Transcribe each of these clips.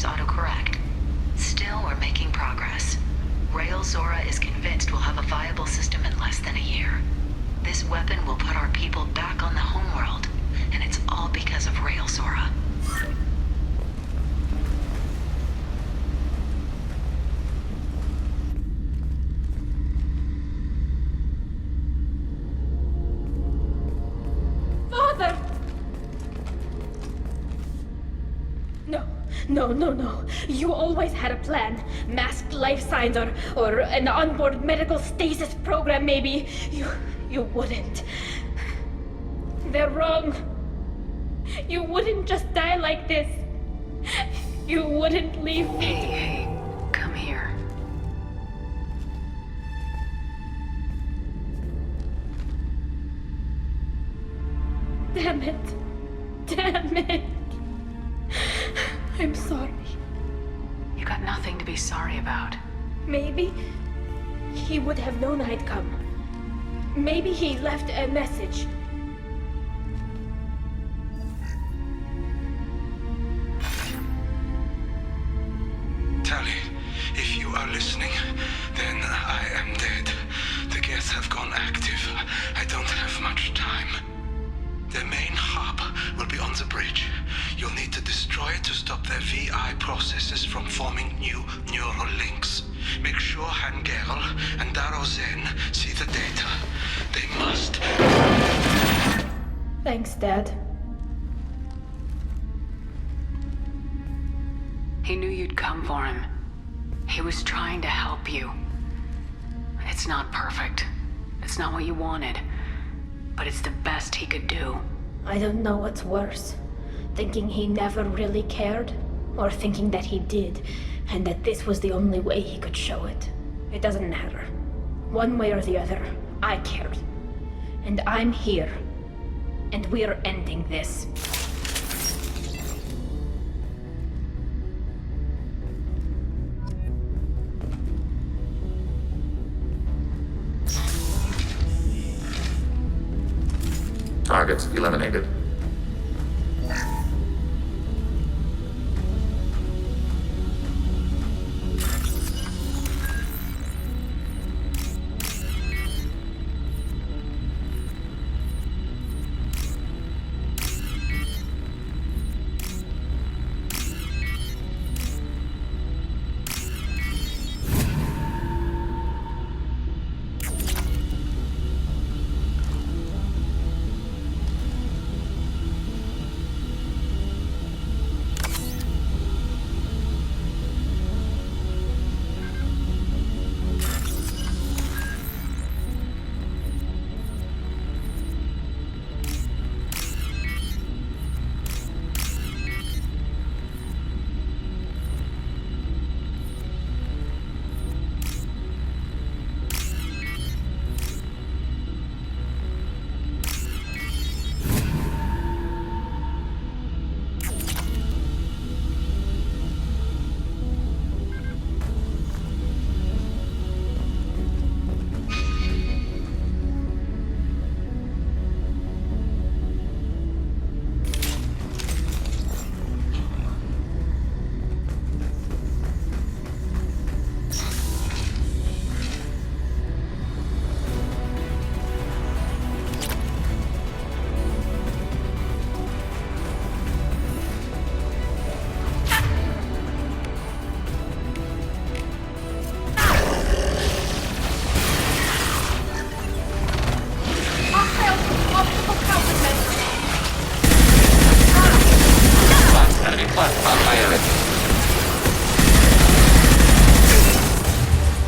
autocorrect. Still, we're making progress. Rail Zora is convinced we'll have a viable system in less than a year. This weapon will put our people back on the homeworld, and it's all because of Rail Zora. Father! No. You always had a plan. Masked life signs or an onboard medical stasis program, maybe. You wouldn't. They're wrong. You wouldn't just die like this. You wouldn't leave me. Hey, come here. Damn it. I'm sorry. You got nothing to be sorry about. Maybe he would have known I'd come. Maybe he left a message. Tali, if you are listening, then I am dead. The gas have gone active. I don't have much time. The main hub will be on the bridge. You'll need to destroy it to stop their VI processes from forming new neural links. Make sure Hangerl and Darozen see the data. They must. Thanks, Dad. He knew you'd come for him. He was trying to help you. It's not perfect. It's not what you wanted. But it's the best he could do. I don't know what's worse. Thinking he never really cared, or thinking that he did, and that this was the only way he could show it. It doesn't matter. One way or the other, I cared. And I'm here. And we're ending this. Targets eliminated.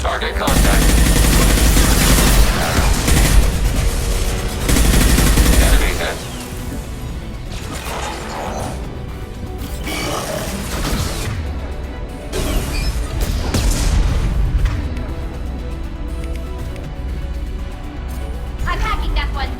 Target contact. Enemy hit. I'm hacking that one.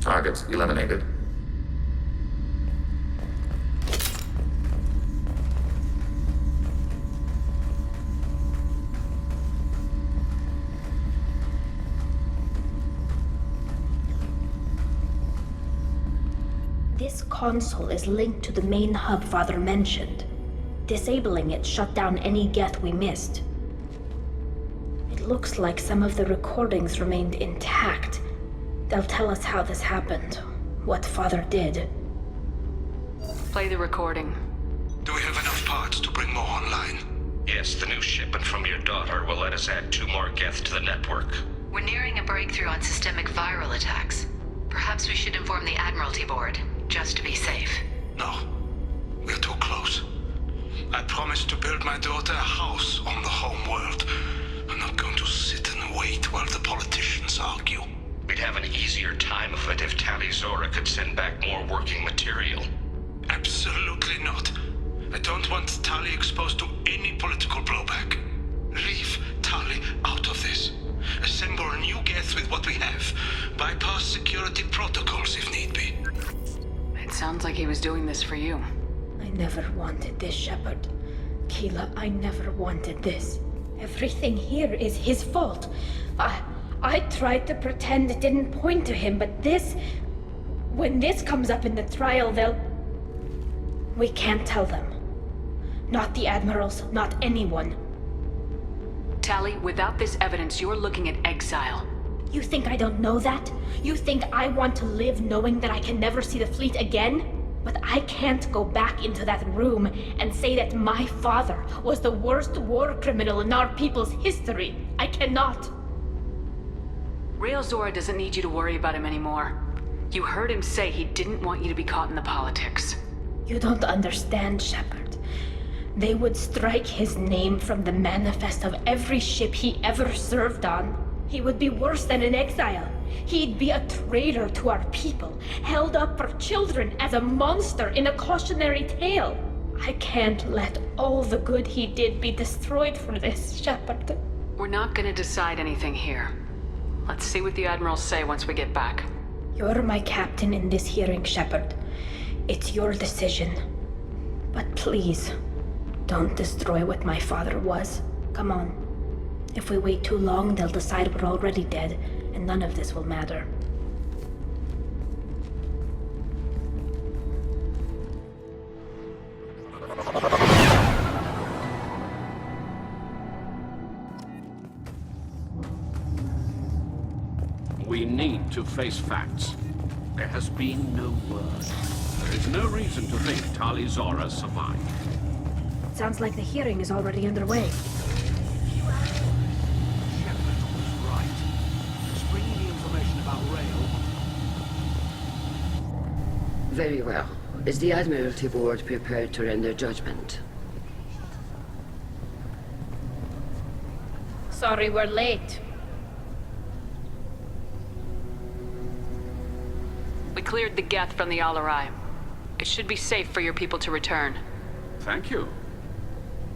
Targets eliminated. console is linked to the main hub Father mentioned. Disabling it shut down any Geth we missed. It looks like some of the recordings remained intact. They'll tell us how this happened, what Father did. Play the recording. Do we have enough parts to bring more online? Yes, the new shipment from your daughter will let us add 2 more Geth to the network. We're nearing a breakthrough on systemic viral attacks. Perhaps we should inform the Admiralty Board, just to be safe. No. We're too close. I promised to build my daughter a house on the home world. I'm not going to sit and wait while the politicians argue. We'd have an easier time of it if Tali Zora could send back more working material. Absolutely not. I don't want Tali exposed to any political blowback. Leave Tali out of this. Assemble a new Geth with what we have. Bypass security protocols if need be. It sounds like he was doing this for you. I never wanted this, Shepard. Keela, I never wanted this. Everything here is his fault. I tried to pretend it didn't point to him, but this... When this comes up in the trial, they'll... We can't tell them. Not the Admirals, not anyone. Tali, without this evidence, you're looking at exile. You think I don't know that? You think I want to live knowing that I can never see the fleet again? But I can't go back into that room and say that my father was the worst war criminal in our people's history. I cannot. Rael Zora doesn't need you to worry about him anymore. You heard him say he didn't want you to be caught in the politics. You don't understand, Shepard. They would strike his name from the manifest of every ship he ever served on. He would be worse than an exile. He'd be a traitor to our people, held up for children as a monster in a cautionary tale. I can't let all the good he did be destroyed for this, Shepard. We're not gonna decide anything here. Let's see what the Admirals say once we get back. You're my captain in this hearing, Shepard. It's your decision. But please, don't destroy what my father was. Come on. If we wait too long, they'll decide we're already dead, and none of this will matter. We need to face facts. There has been no word. There is no reason to think Tali Zora survived. Sounds like the hearing is already underway. Shepard was right. Just bringing the information about Rael. Very well. Is the Admiralty Board prepared to render judgment? Sorry we're late. We cleared the Geth from the Alarai. It should be safe for your people to return. Thank you.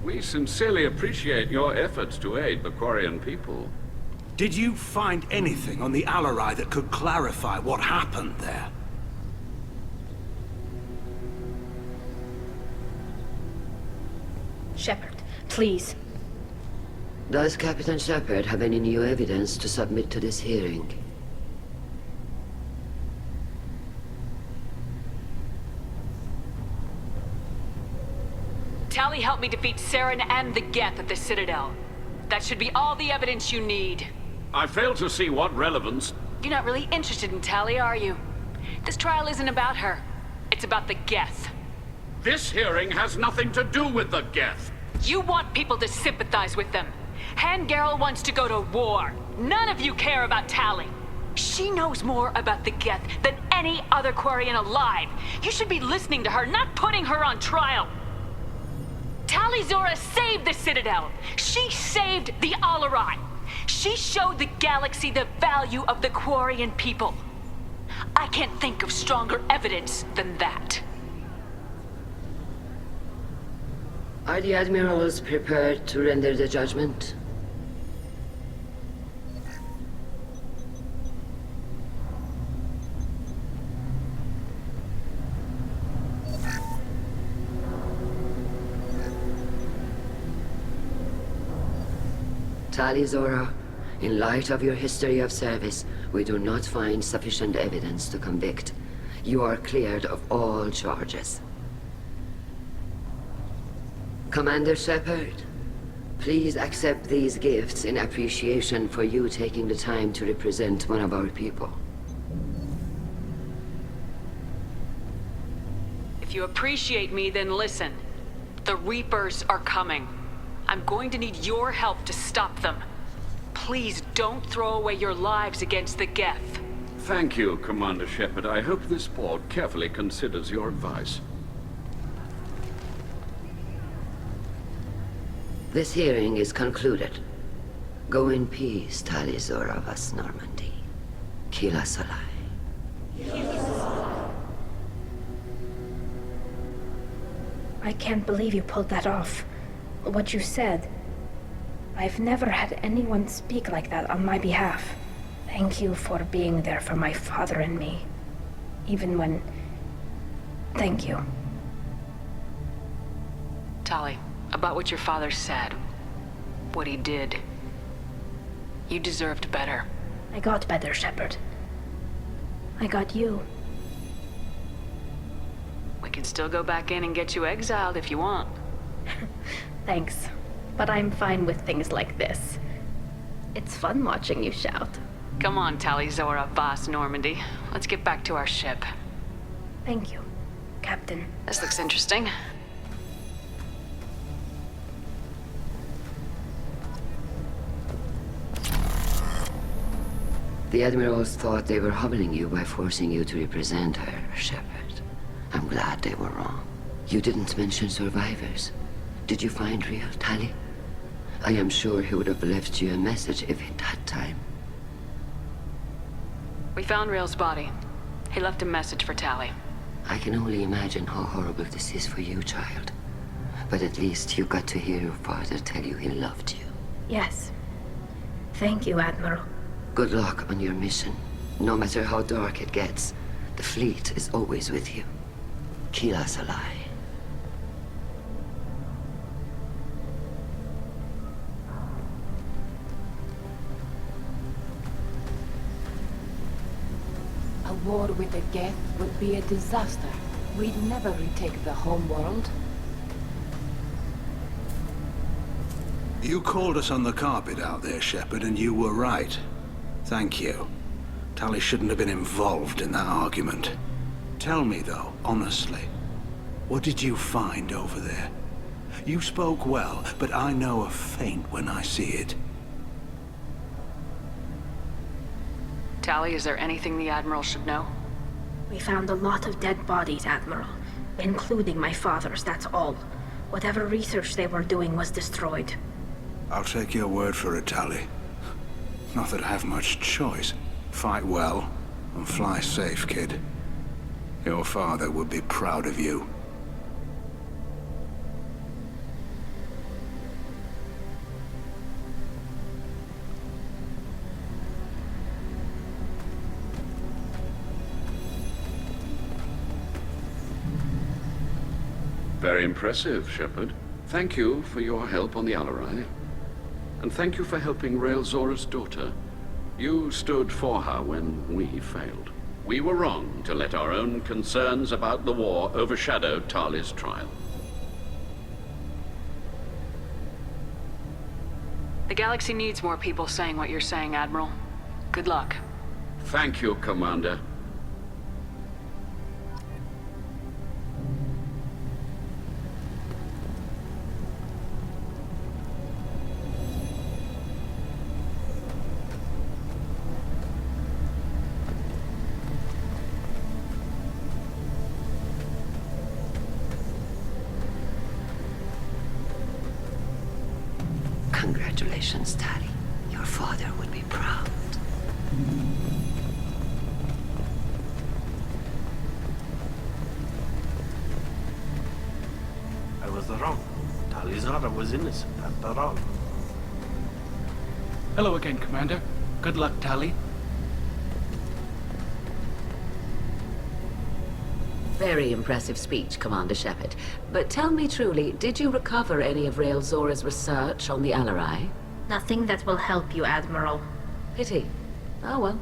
We sincerely appreciate your efforts to aid the Quarian people. Did you find anything on the Alarai that could clarify what happened there? Shepard, please. Does Captain Shepard have any new evidence to submit to this hearing? Tali helped me defeat Saren and the Geth at the Citadel. That should be all the evidence you need. I fail to see what relevance... You're not really interested in Tali, are you? This trial isn't about her. It's about the Geth. This hearing has nothing to do with the Geth. You want people to sympathize with them. Han Garel wants to go to war. None of you care about Tali. She knows more about the Geth than any other Quarian alive. You should be listening to her, not putting her on trial. Tali Zora saved the Citadel. She saved the Alarai. She showed the galaxy the value of the Quarian people. I can't think of stronger evidence than that. Are the Admirals prepared to render the judgment? Tali Zora, in light of your history of service, we do not find sufficient evidence to convict. You are cleared of all charges. Commander Shepard, please accept these gifts in appreciation for you taking the time to represent one of our people. If you appreciate me, then listen. The Reapers are coming. I'm going to need your help to stop them. Please don't throw away your lives against the Geth. Thank you, Commander Shepard. I hope this board carefully considers your advice. This hearing is concluded. Go in peace, Tali Zora vas Normandy. Kila Salai. I can't believe you pulled that off. What you said. I've never had anyone speak like that on my behalf. Thank you for being there for my father and me. Even when... Thank you. Tali, about what your father said, what he did, you deserved better. I got better, Shepard. I got you. We can still go back in and get you exiled if you want. Thanks. But I'm fine with things like this. It's fun watching you shout. Come on, Tali Zora vas Normandy. Let's get back to our ship. Thank you, Captain. This looks interesting. The Admirals thought they were humbling you by forcing you to represent her, Shepard. I'm glad they were wrong. You didn't mention survivors. Did you find real Tali? I am sure he would have left you a message if he'd had time. We found Rael's body. He left a message for Tali. I can only imagine how horrible this is for you, child. But at least you got to hear your father tell you he loved you. Yes. Thank you, Admiral. Good luck on your mission. No matter how dark it gets, the fleet is always with you. Kila Salai. A war with the Geth would be a disaster. We'd never retake the home world. You called us on the carpet out there, Shepard, and you were right. Thank you. Tali shouldn't have been involved in that argument. Tell me, though, honestly, what did you find over there? You spoke well, but I know a feint when I see it. Tali, is there anything the Admiral should know? We found a lot of dead bodies, Admiral. Including my father's, that's all. Whatever research they were doing was destroyed. I'll take your word for it, Tali. Not that I have much choice. Fight well, and fly safe, kid. Your father would be proud of you. Very impressive, Shepard. Thank you for your help on the Alarai. And thank you for helping Rael Zora's daughter. You stood for her when we failed. We were wrong to let our own concerns about the war overshadow Tali's trial. The galaxy needs more people saying what you're saying, Admiral. Good luck. Thank you, Commander. Congratulations, Tali. Your father would be proud. I was wrong. Tali Zora was innocent after all. Hello again, Commander. Good luck, Tali. Very impressive speech, Commander Shepard. But tell me truly, did you recover any of Rael Zora's research on the Alarai? Nothing that will help you, Admiral. Pity. Oh well.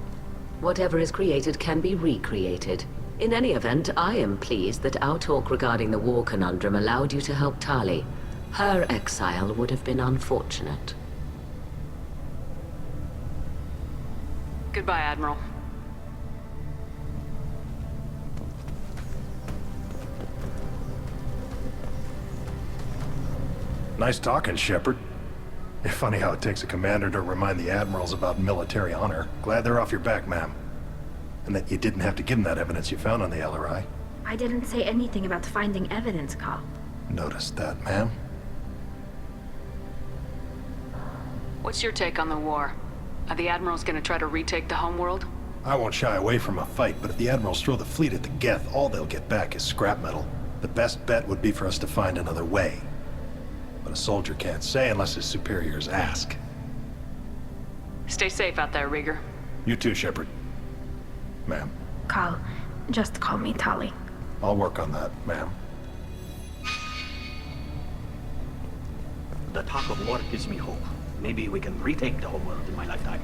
Whatever is created can be recreated. In any event, I am pleased that our talk regarding the war conundrum allowed you to help Tali. Her exile would have been unfortunate. Goodbye, Admiral. Nice talking, Shepard. It's funny how it takes a commander to remind the admirals about military honor. Glad they're off your back, ma'am. And that you didn't have to give them that evidence you found on the LRI. I didn't say anything about finding evidence, Carl. Noticed that, ma'am. What's your take on the war? Are the admirals gonna try to retake the homeworld? I won't shy away from a fight, but if the admirals throw the fleet at the Geth, all they'll get back is scrap metal. The best bet would be for us to find another way. But a soldier can't say unless his superiors ask. Stay safe out there, Rieger. You too, Shepard. Ma'am. Carl, just call me Tali. I'll work on that, ma'am. The talk of war gives me hope. Maybe we can retake the whole world in my lifetime.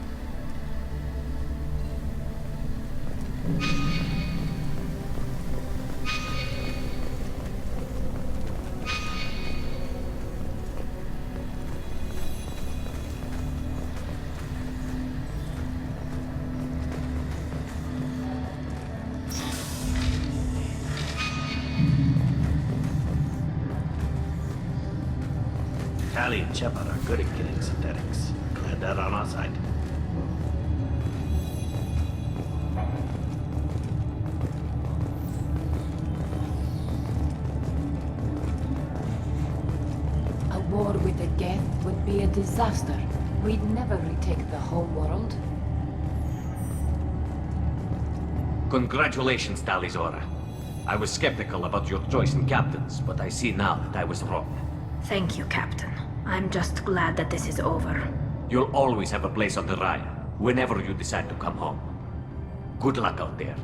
Tali and Shepard are good at killing synthetics. Glad they're on our side. A war with the Geth would be a disaster. We'd never retake the whole world. Congratulations, Tali Zora. I was skeptical about your choice in captains, but I see now that I was wrong. Thank you, Captain. I'm just glad that this is over. You'll always have a place on the Raya, whenever you decide to come home. Good luck out there.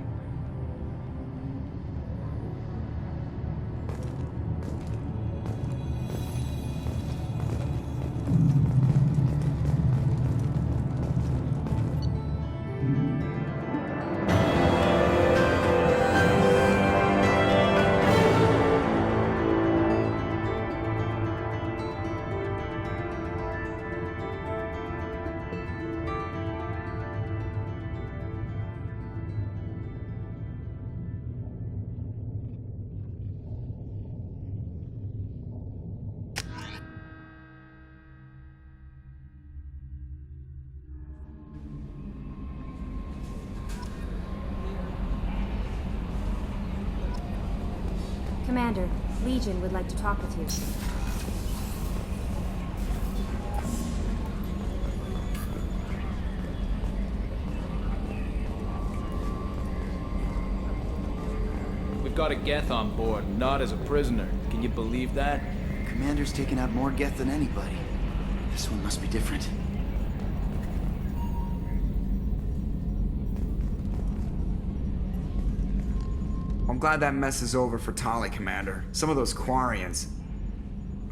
Commander, Legion would like to talk with you. We've got a Geth on board, not as a prisoner. Can you believe that? Commander's taken out more Geth than anybody. This one must be different. I'm glad that mess is over for Tali, Commander. Some of those Quarians.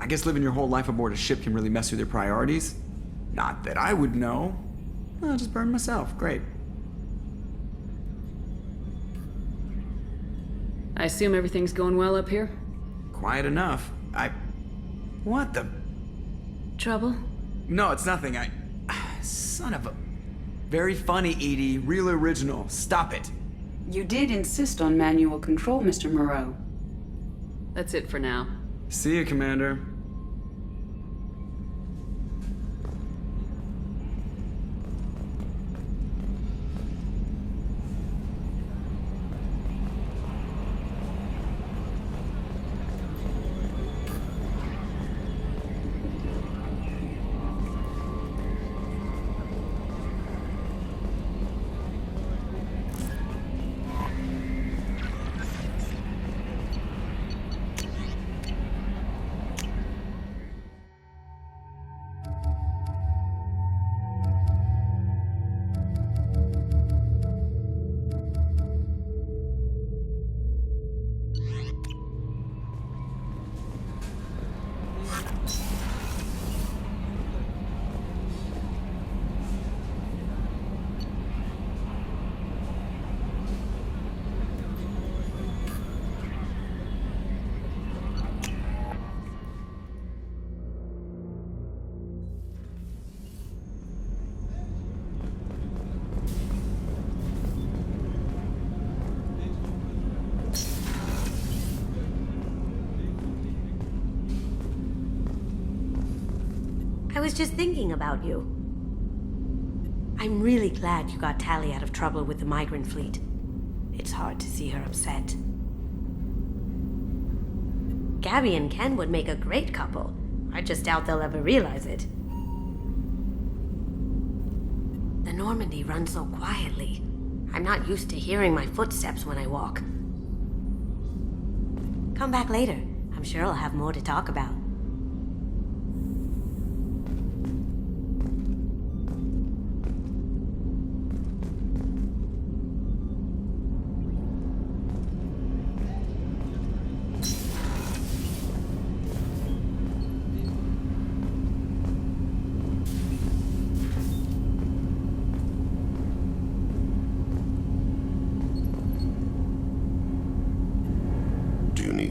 I guess living your whole life aboard a ship can really mess with your priorities. Not that I would know. I'll just burn myself. Great. I assume everything's going well up here? Quiet enough. What the? Trouble? No, it's nothing. Son of a... Very funny, Edie. Real original. Stop it. You did insist on manual control, Mr. Moreau. That's it for now. See you, Commander. I was just thinking about you. I'm really glad you got Tali out of trouble with the migrant fleet. It's hard to see her upset. Gabby and Ken would make a great couple. I just doubt they'll ever realize it. The Normandy runs so quietly. I'm not used to hearing my footsteps when I walk. Come back later. I'm sure I'll have more to talk about.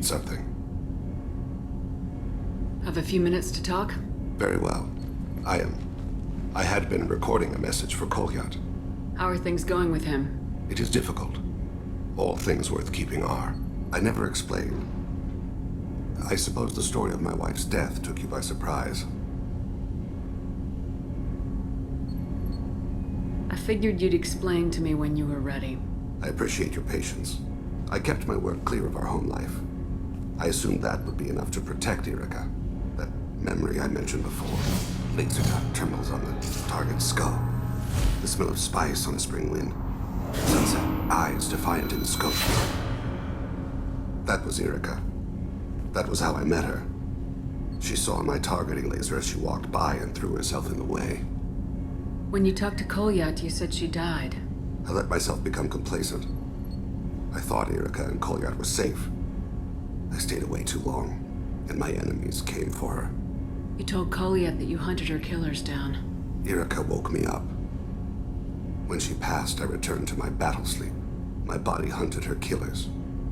Something. Have a few minutes to talk? Very well. I had been recording a message for Kolyat. How are things going with him? It is difficult. All things worth keeping are. I never explained. I suppose the story of my wife's death took you by surprise. I figured you'd explain to me when you were ready. I appreciate your patience. I kept my work clear of our home life. I assumed that would be enough to protect Erica. That memory I mentioned before. Laser dot trembles on the target's skull. The smell of spice on a spring wind. Sunset eyes defiant in the scope. That was Erica. That was how I met her. She saw my targeting laser as she walked by and threw herself in the way. When you talked to Kolyat, you said she died. I let myself become complacent. I thought Erica and Kolyat were safe. I stayed away too long, and my enemies came for her. You told Kolyat that you hunted her killers down. Erica woke me up. When she passed, I returned to my battle sleep. My body hunted her killers,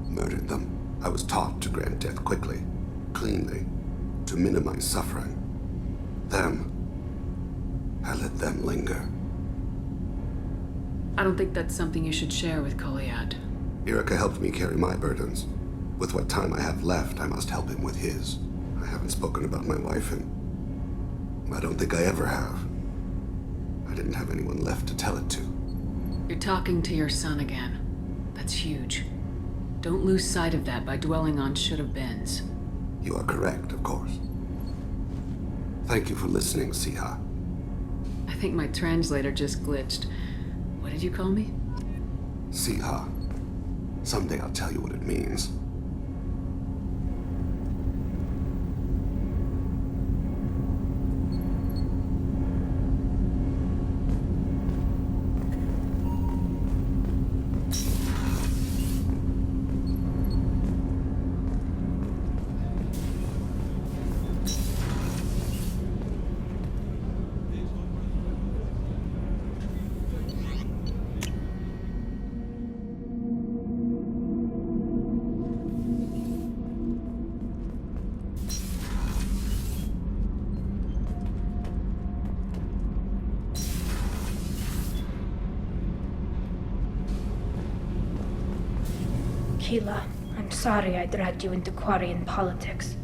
murdered them. I was taught to grant death quickly, cleanly, to minimize suffering. Them, I let them linger. I don't think that's something you should share with Kolyat. Erica helped me carry my burdens. With what time I have left, I must help him with his. I haven't spoken about my wife, and I don't think I ever have. I didn't have anyone left to tell it to. You're talking to your son again. That's huge. Don't lose sight of that by dwelling on should-have-beens. You are correct, of course. Thank you for listening, Siha. I think my translator just glitched. What did you call me? Siha. Someday I'll tell you what it means. Keela, I'm sorry I dragged you into Quarian politics.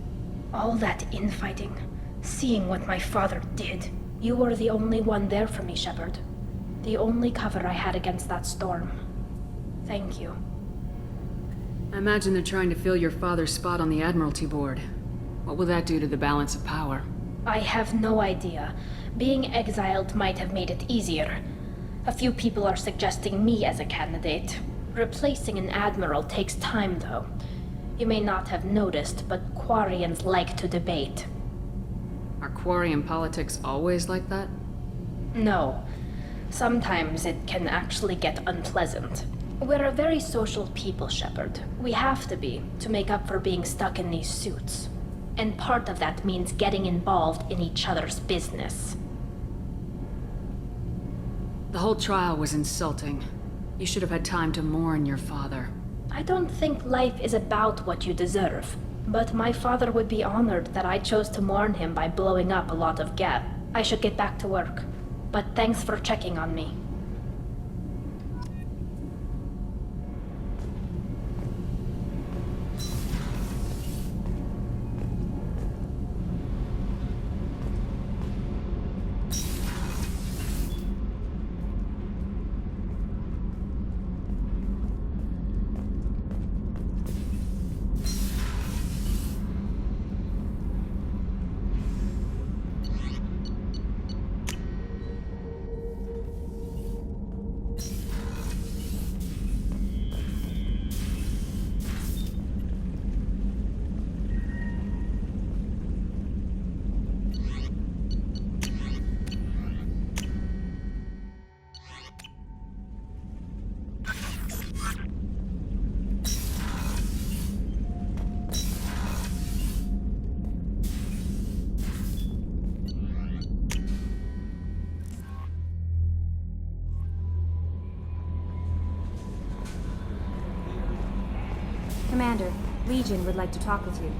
All that infighting, seeing what my father did. You were the only one there for me, Shepard. The only cover I had against that storm. Thank you. I imagine they're trying to fill your father's spot on the Admiralty Board. What will that do to the balance of power? I have no idea. Being exiled might have made it easier. A few people are suggesting me as a candidate. Replacing an admiral takes time, though. You may not have noticed, but Quarians like to debate. Are Quarian politics always like that? No. Sometimes it can actually get unpleasant. We're a very social people, Shepard. We have to be, to make up for being stuck in these suits. And part of that means getting involved in each other's business. The whole trial was insulting. You should have had time to mourn your father. I don't think life is about what you deserve. But my father would be honored that I chose to mourn him by blowing up a lot of Geth. I should get back to work. But thanks for checking on me. Commander, Legion would like to talk with you.